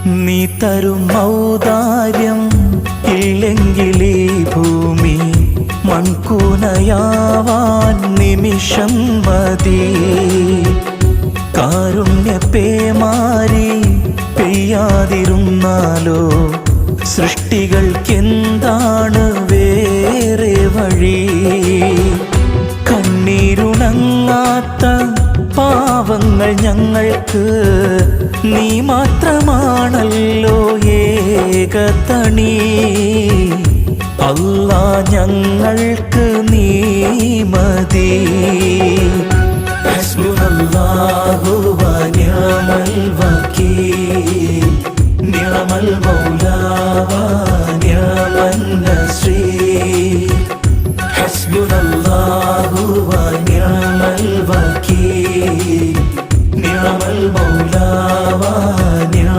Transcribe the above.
നീ തരും ഔദാര്യം ഇല്ലെങ്കിലീ ഭൂമി മൺകൂനയാവാൻ നിമിഷം മതി. കാരുണ്യപേമാരി പെയ്യാതിരുന്നാലോ സൃഷ്ടികൾക്കെന്താണ് വേറെ വഴി? കണ്ണീരുണങ്ങാത്ത പാവങ്ങൾ ഞങ്ങൾക്ക് നീ മാത്രമാണല്ലോ ഏകതണി. അല്ലാ ഞങ്ങൾക്ക് നീ മതി. ഹസ്ബുനല്ലാഹു വ നിഅമൽ വകീൽ, നിഅമൽ